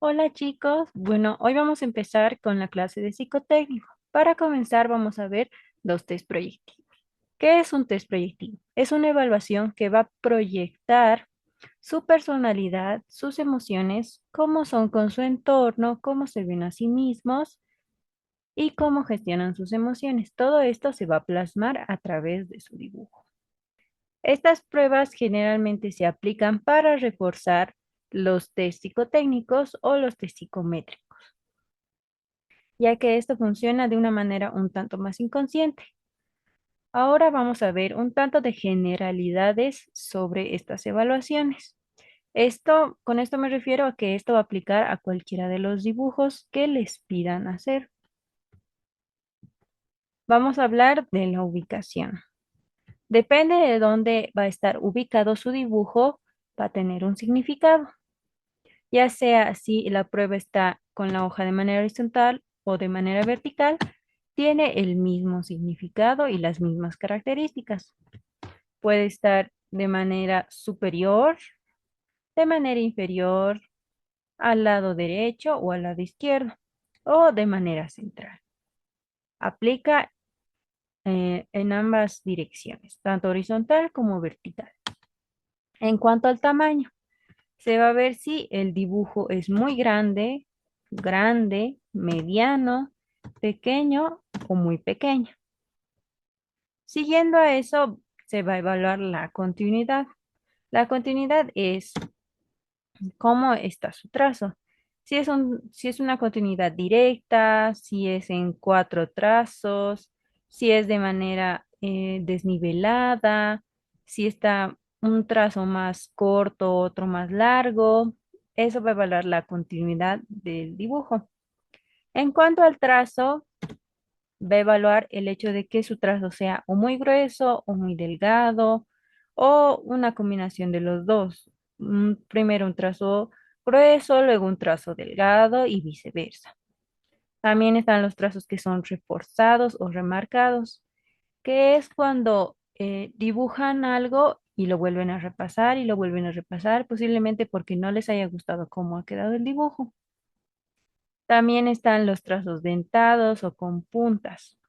Hola chicos, bueno, hoy vamos a empezar con la clase de psicotécnico. Para comenzar vamos a ver dos test proyectivos. ¿Qué es un test proyectivo? Es una evaluación que va a proyectar su personalidad, sus emociones, cómo son con su entorno, cómo se ven a sí mismos y cómo gestionan sus emociones. Todo esto se va a plasmar a través de su dibujo. Estas pruebas generalmente se aplican para reforzar los test psicotécnicos o los test psicométricos, ya que esto funciona de una manera un tanto más inconsciente. Ahora vamos a ver un tanto de generalidades sobre estas evaluaciones. Con esto me refiero a que esto va a aplicar a cualquiera de los dibujos que les pidan hacer. Vamos a hablar de la ubicación. Depende de dónde va a estar ubicado su dibujo, va a tener un significado, ya sea si la prueba está con la hoja de manera horizontal o de manera vertical, tiene el mismo significado y las mismas características. Puede estar de manera superior, de manera inferior, al lado derecho o al lado izquierdo, o de manera central. Aplica en ambas direcciones, tanto horizontal como vertical. En cuanto al tamaño, se va a ver si el dibujo es muy grande, grande, mediano, pequeño o muy pequeño. Siguiendo a eso, se va a evaluar la continuidad. La continuidad es cómo está su trazo. Si es una continuidad directa, si es en cuatro trazos, si es de manera desnivelada, si está un trazo más corto, otro más largo. Eso va a evaluar la continuidad del dibujo. En cuanto al trazo, va a evaluar el hecho de que su trazo sea o muy grueso o muy delgado o una combinación de los dos. Primero un trazo grueso, luego un trazo delgado y viceversa. También están los trazos que son reforzados o remarcados, que es cuando dibujan algo y lo vuelven a repasar y lo vuelven a repasar, posiblemente porque no les haya gustado cómo ha quedado el dibujo. También están los trazos dentados o con puntas.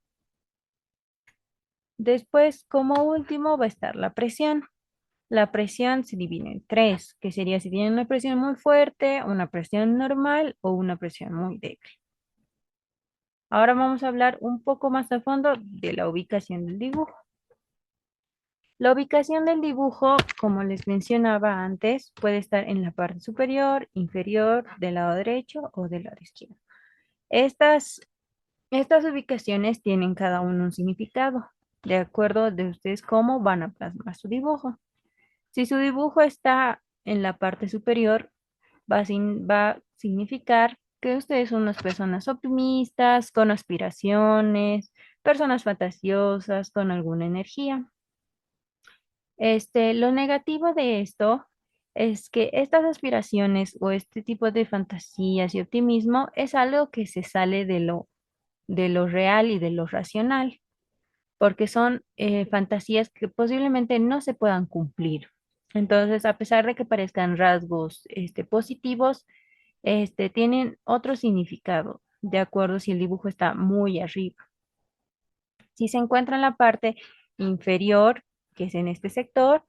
Después, como último, va a estar la presión. La presión se divide en tres, que sería si tienen una presión muy fuerte, una presión normal o una presión muy débil. Ahora vamos a hablar un poco más a fondo de la ubicación del dibujo. La ubicación del dibujo, como les mencionaba antes, puede estar en la parte superior, inferior, del lado derecho o del lado izquierdo. Estas, estas ubicaciones tienen cada uno un significado, de acuerdo de ustedes cómo van a plasmar su dibujo. Si su dibujo está en la parte superior, va a significar que ustedes son unas personas optimistas, con aspiraciones, personas fantasiosas, con alguna energía. Lo negativo de esto es que estas aspiraciones o este tipo de fantasías y optimismo es algo que se sale de lo real y de lo racional, porque son fantasías que posiblemente no se puedan cumplir. Entonces, a pesar de que parezcan rasgos positivos, tienen otro significado, de acuerdo si el dibujo está muy arriba. Si se encuentra en la parte inferior, que es en este sector,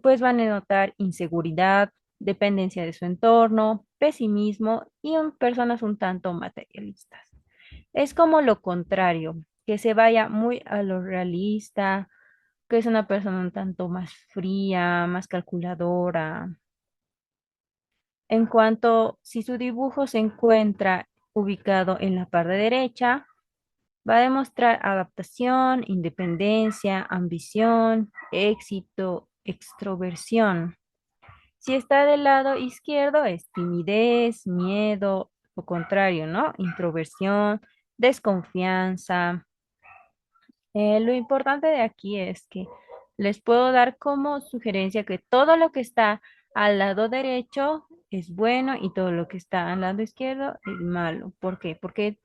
pues van a notar inseguridad, dependencia de su entorno, pesimismo y personas un tanto materialistas. Es como lo contrario, que se vaya muy a lo realista, que es una persona un tanto más fría, más calculadora. En cuanto si su dibujo se encuentra ubicado en la parte derecha, va a demostrar adaptación, independencia, ambición, éxito, extroversión. Si está del lado izquierdo, es timidez, miedo, lo contrario, ¿no? Introversión, desconfianza. Lo importante de aquí es que les puedo dar como sugerencia que todo lo que está al lado derecho es bueno y todo lo que está al lado izquierdo es malo. ¿Por qué? Porque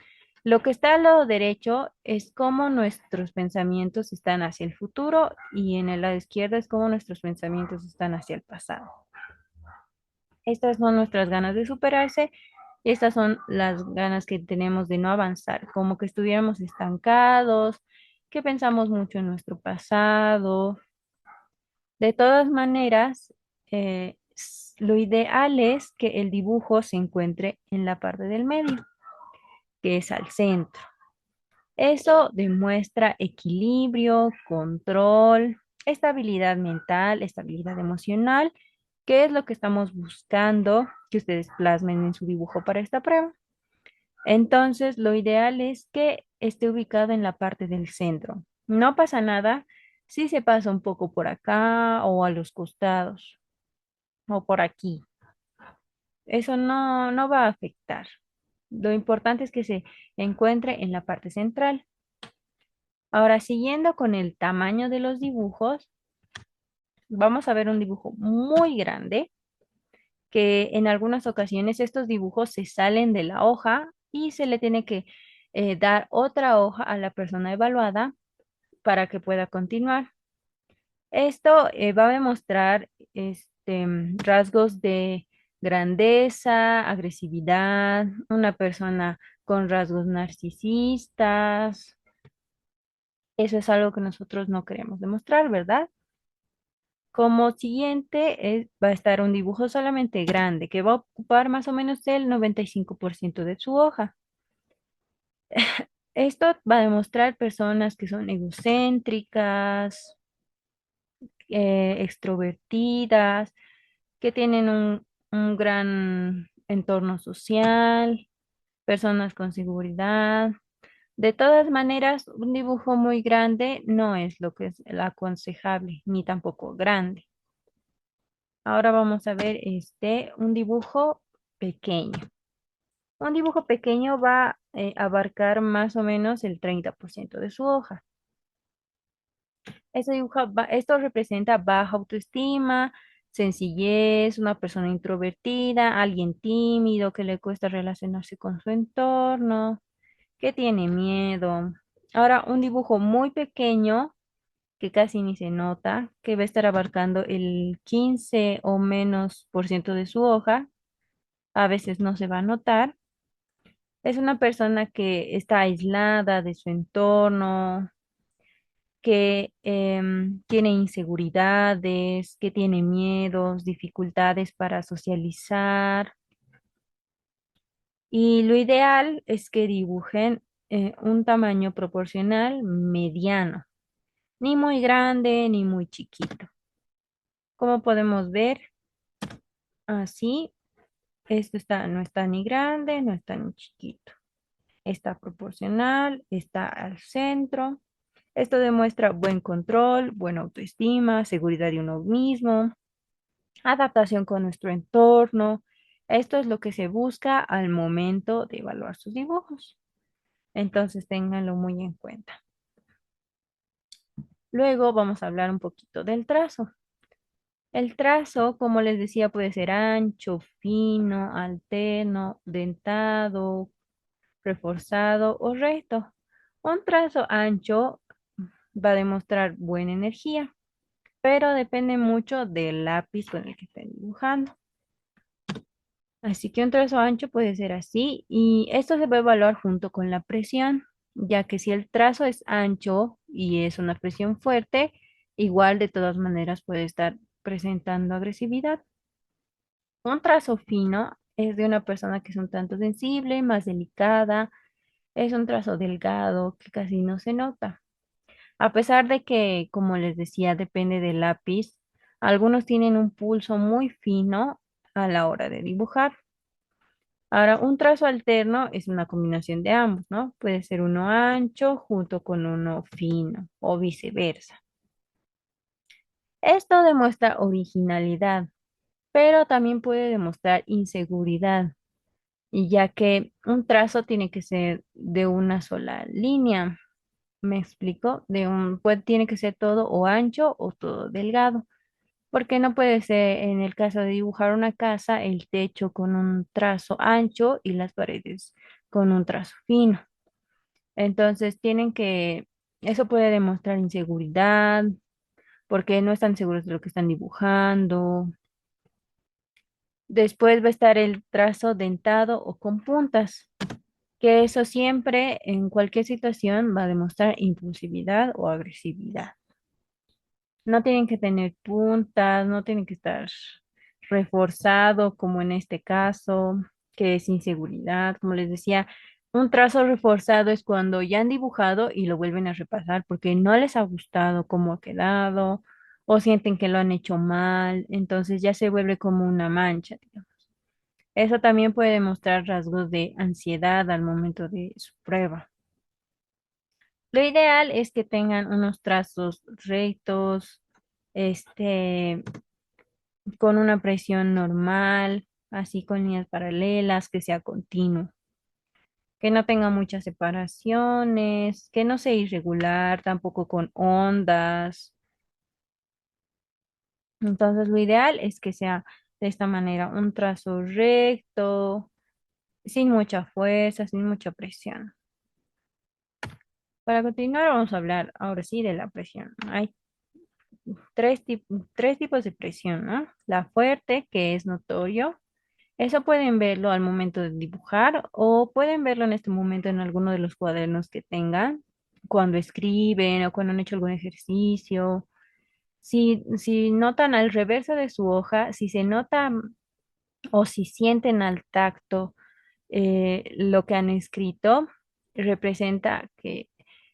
lo que está al lado derecho es cómo nuestros pensamientos están hacia el futuro y en el lado izquierdo es cómo nuestros pensamientos están hacia el pasado. Estas son nuestras ganas de superarse y estas son las ganas que tenemos de no avanzar, como que estuviéramos estancados, que pensamos mucho en nuestro pasado. De todas maneras, lo ideal es que el dibujo se encuentre en la parte del medio, que es al centro. Eso demuestra equilibrio, control, estabilidad mental, estabilidad emocional, que es lo que estamos buscando que ustedes plasmen en su dibujo para esta prueba. Entonces, lo ideal es que esté ubicado en la parte del centro. No pasa nada si se pasa un poco por acá o a los costados o por aquí. Eso no va a afectar. Lo importante es que se encuentre en la parte central. Ahora, siguiendo con el tamaño de los dibujos, vamos a ver un dibujo muy grande, que en algunas ocasiones estos dibujos se salen de la hoja y se le tiene que dar otra hoja a la persona evaluada para que pueda continuar. Esto va a demostrar rasgos de grandeza, agresividad, una persona con rasgos narcisistas. Eso es algo que nosotros no queremos demostrar, ¿verdad? Como siguiente va a estar un dibujo solamente grande, que va a ocupar más o menos el 95% de su hoja. Esto va a demostrar personas que son egocéntricas, extrovertidas, que tienen un gran entorno social, personas con seguridad. De todas maneras, un dibujo muy grande no es lo que es el aconsejable, ni tampoco grande. Ahora vamos a ver un dibujo pequeño. Un dibujo pequeño va a abarcar más o menos el 30% de su hoja. Esto representa baja autoestima, sencillez, una persona introvertida, alguien tímido que le cuesta relacionarse con su entorno, que tiene miedo. Ahora, un dibujo muy pequeño que casi ni se nota, que va a estar abarcando el 15 o menos por ciento de su hoja, a veces no se va a notar. Es una persona que está aislada de su entorno, que tiene inseguridades, que tiene miedos, dificultades para socializar. Y lo ideal es que dibujen un tamaño proporcional mediano, ni muy grande ni muy chiquito. Como podemos ver, así, no está ni grande, no está ni chiquito. Está proporcional, está al centro. Esto demuestra buen control, buena autoestima, seguridad de uno mismo, adaptación con nuestro entorno. Esto es lo que se busca al momento de evaluar sus dibujos. Entonces, ténganlo muy en cuenta. Luego vamos a hablar un poquito del trazo. El trazo, como les decía, puede ser ancho, fino, alterno, dentado, reforzado o recto. Un trazo ancho va a demostrar buena energía, pero depende mucho del lápiz con el que estén dibujando. Así que un trazo ancho puede ser así y esto se va a evaluar junto con la presión, ya que si el trazo es ancho y es una presión fuerte, igual de todas maneras puede estar presentando agresividad. Un trazo fino es de una persona que es un tanto sensible, más delicada, es un trazo delgado que casi no se nota. A pesar de que, como les decía, depende del lápiz, algunos tienen un pulso muy fino a la hora de dibujar. Ahora, un trazo alterno es una combinación de ambos, ¿no? Puede ser uno ancho junto con uno fino o viceversa. Esto demuestra originalidad, pero también puede demostrar inseguridad, y ya que un trazo tiene que ser de una sola línea. ¿Me explico? Tiene que ser todo o ancho o todo delgado, porque no puede ser en el caso de dibujar una casa, el techo con un trazo ancho y las paredes con un trazo fino. Entonces eso puede demostrar inseguridad, porque no están seguros de lo que están dibujando. Después va a estar el trazo dentado o con puntas, que eso siempre en cualquier situación va a demostrar impulsividad o agresividad. No tienen que tener puntas, no tienen que estar reforzado como en este caso, que es inseguridad. Como les decía, un trazo reforzado es cuando ya han dibujado y lo vuelven a repasar porque no les ha gustado cómo ha quedado o sienten que lo han hecho mal, entonces ya se vuelve como una mancha, digamos. Eso también puede demostrar rasgos de ansiedad al momento de su prueba. Lo ideal es que tengan unos trazos rectos, este, con una presión normal, así con líneas paralelas, que sea continuo, que no tenga muchas separaciones, que no sea irregular, tampoco con ondas. Entonces, lo ideal es que sea de esta manera, un trazo recto, sin mucha fuerza, sin mucha presión. Para continuar, vamos a hablar ahora sí de la presión. Hay tres tipos de presión, ¿no? La fuerte, que es notorio. Eso pueden verlo al momento de dibujar o pueden verlo en este momento en alguno de los cuadernos que tengan, cuando escriben o cuando han hecho algún ejercicio. Si notan al reverso de su hoja, si se nota o si sienten al tacto lo que han escrito, representa que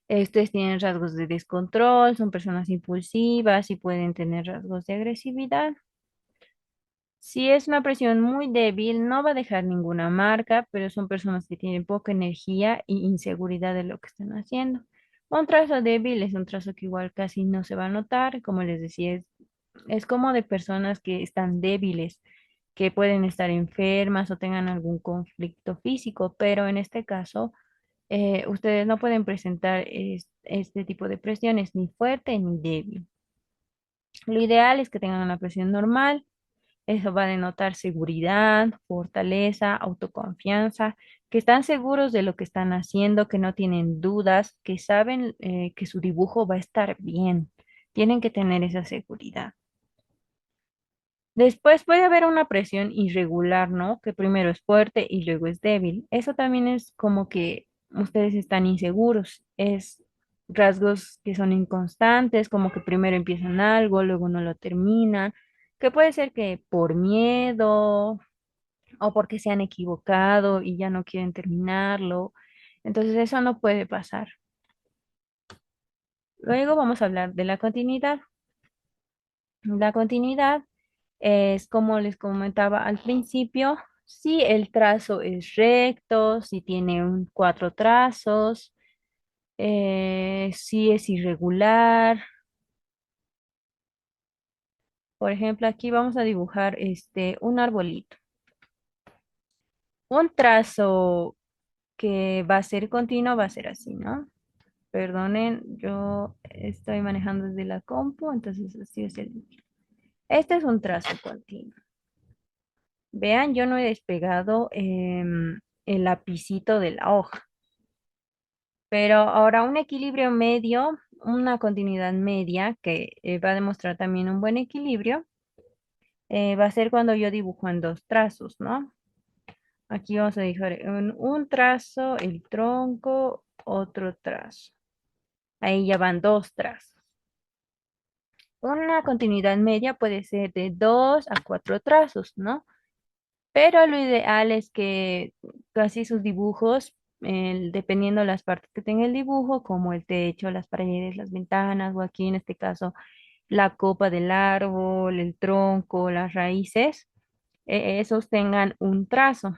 estos tienen rasgos de descontrol, son personas impulsivas y pueden tener rasgos de agresividad. Si es una presión muy débil, no va a dejar ninguna marca, pero son personas que tienen poca energía y inseguridad de lo que están haciendo. Un trazo débil es un trazo que igual casi no se va a notar, como les decía, es como de personas que están débiles, que pueden estar enfermas o tengan algún conflicto físico, pero en este caso, ustedes no pueden presentar este tipo de presiones, ni fuerte ni débil. Lo ideal es que tengan una presión normal. Eso va a denotar seguridad, fortaleza, autoconfianza, que están seguros de lo que están haciendo, que no tienen dudas, que saben que su dibujo va a estar bien. Tienen que tener esa seguridad. Después puede haber una presión irregular, ¿no? Que primero es fuerte y luego es débil. Eso también es como que ustedes están inseguros. Es rasgos que son inconstantes, como que primero empiezan algo, luego no lo terminan, que puede ser que por miedo o porque se han equivocado y ya no quieren terminarlo. Entonces eso no puede pasar. Luego vamos a hablar de la continuidad. La continuidad es como les comentaba al principio, si el trazo es recto, si tiene cuatro trazos, si es irregular. Por ejemplo, aquí vamos a dibujar un arbolito. Un trazo que va a ser continuo va a ser así, ¿no? Perdonen, yo estoy manejando desde la compu, entonces así es el. Este es un trazo continuo. Vean, yo no he despegado el lapicito de la hoja, pero ahora un equilibrio medio, una continuidad media que va a demostrar también un buen equilibrio, va a ser cuando yo dibujo en dos trazos, ¿no? Aquí vamos a dibujar en un trazo, el tronco, otro trazo. Ahí ya van dos trazos. Una continuidad media puede ser de dos a cuatro trazos, ¿no? Pero lo ideal es que casi sus dibujos, dependiendo las partes que tenga el dibujo, como el techo, las paredes, las ventanas, o aquí en este caso la copa del árbol, el tronco, las raíces, esos tengan un trazo.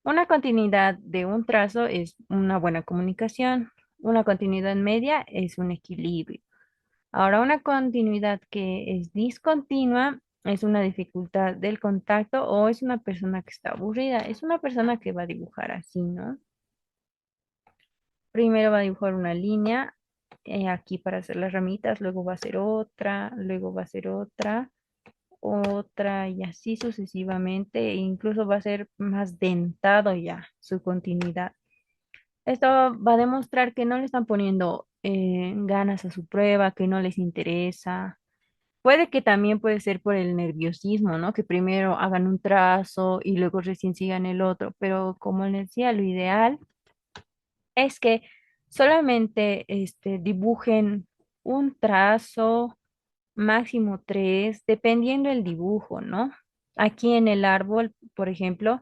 Una continuidad de un trazo es una buena comunicación. Una continuidad media es un equilibrio. Ahora, una continuidad que es discontinua es una dificultad del contacto o es una persona que está aburrida. Es una persona que va a dibujar así, ¿no? Primero va a dibujar una línea aquí para hacer las ramitas, luego va a hacer otra, luego va a hacer otra, otra y así sucesivamente. E incluso va a ser más dentado ya su continuidad. Esto va a demostrar que no le están poniendo ganas a su prueba, que no les interesa. Puede que también puede ser por el nerviosismo, ¿no? Que primero hagan un trazo y luego recién sigan el otro, pero como les decía, lo ideal es que solamente dibujen un trazo, máximo tres, dependiendo del dibujo, ¿no? Aquí en el árbol, por ejemplo,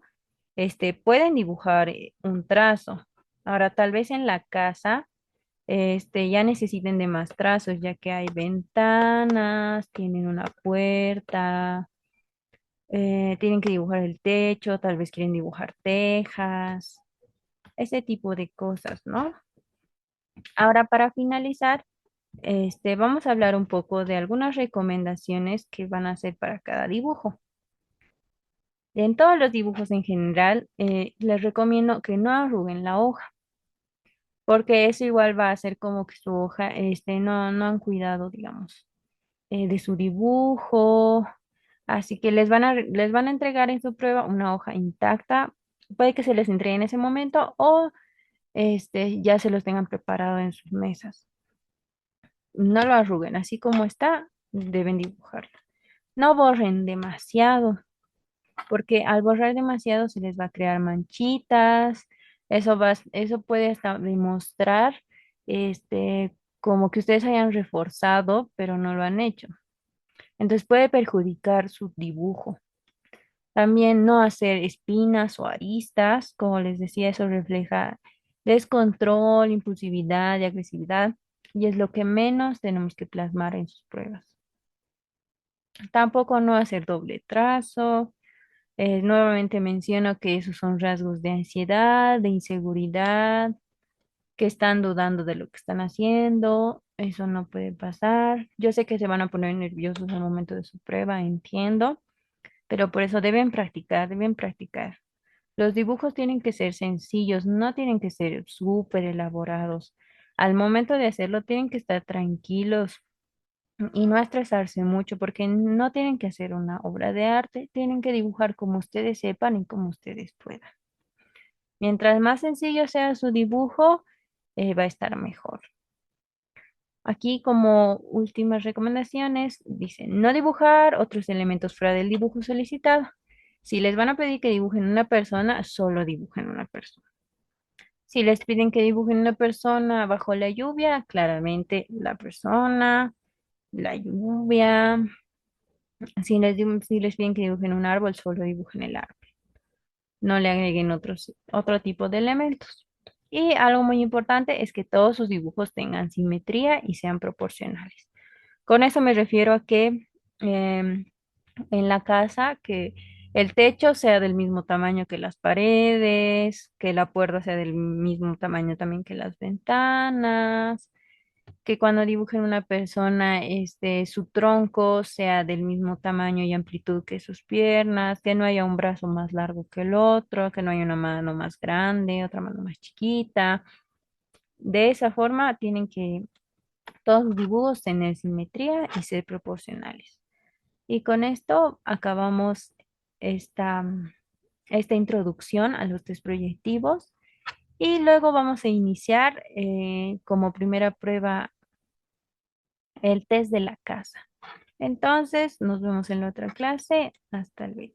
pueden dibujar un trazo. Ahora, tal vez en la casa, ya necesiten de más trazos, ya que hay ventanas, tienen una puerta, tienen que dibujar el techo, tal vez quieren dibujar tejas, ese tipo de cosas, ¿no? Ahora, para finalizar, vamos a hablar un poco de algunas recomendaciones que van a hacer para cada dibujo. En todos los dibujos en general, les recomiendo que no arruguen la hoja, porque eso igual va a hacer como que su hoja, no han cuidado, digamos, de su dibujo. Así que les van a entregar en su prueba una hoja intacta. Puede que se les entregue en ese momento o ya se los tengan preparado en sus mesas. No lo arruguen, así como está, deben dibujarlo. No borren demasiado, porque al borrar demasiado se les va a crear manchitas. Eso puede hasta demostrar como que ustedes hayan reforzado, pero no lo han hecho. Entonces puede perjudicar su dibujo. También no hacer espinas o aristas, como les decía, eso refleja descontrol, impulsividad y agresividad, y es lo que menos tenemos que plasmar en sus pruebas. Tampoco no hacer doble trazo. Nuevamente menciono que esos son rasgos de ansiedad, de inseguridad, que están dudando de lo que están haciendo. Eso no puede pasar. Yo sé que se van a poner nerviosos al momento de su prueba, entiendo, pero por eso deben practicar, deben practicar. Los dibujos tienen que ser sencillos, no tienen que ser súper elaborados. Al momento de hacerlo, tienen que estar tranquilos y no estresarse mucho porque no tienen que hacer una obra de arte, tienen que dibujar como ustedes sepan y como ustedes puedan. Mientras más sencillo sea su dibujo, va a estar mejor. Aquí como últimas recomendaciones, dicen no dibujar otros elementos fuera del dibujo solicitado. Si les van a pedir que dibujen una persona, solo dibujen una persona. Si les piden que dibujen una persona bajo la lluvia, claramente la persona, la lluvia. Si les piden que dibujen un árbol, solo dibujen el árbol. No le agreguen otro tipo de elementos. Y algo muy importante es que todos sus dibujos tengan simetría y sean proporcionales. Con eso me refiero a que em, en la casa, que el techo sea del mismo tamaño que las paredes, que la puerta sea del mismo tamaño también que las ventanas, que cuando dibujen una persona, su tronco sea del mismo tamaño y amplitud que sus piernas, que no haya un brazo más largo que el otro, que no haya una mano más grande, otra mano más chiquita. De esa forma tienen que todos los dibujos tener simetría y ser proporcionales. Y con esto acabamos esta, esta introducción a los test proyectivos y luego vamos a iniciar como primera prueba el test de la casa. Entonces, nos vemos en la otra clase. Hasta luego.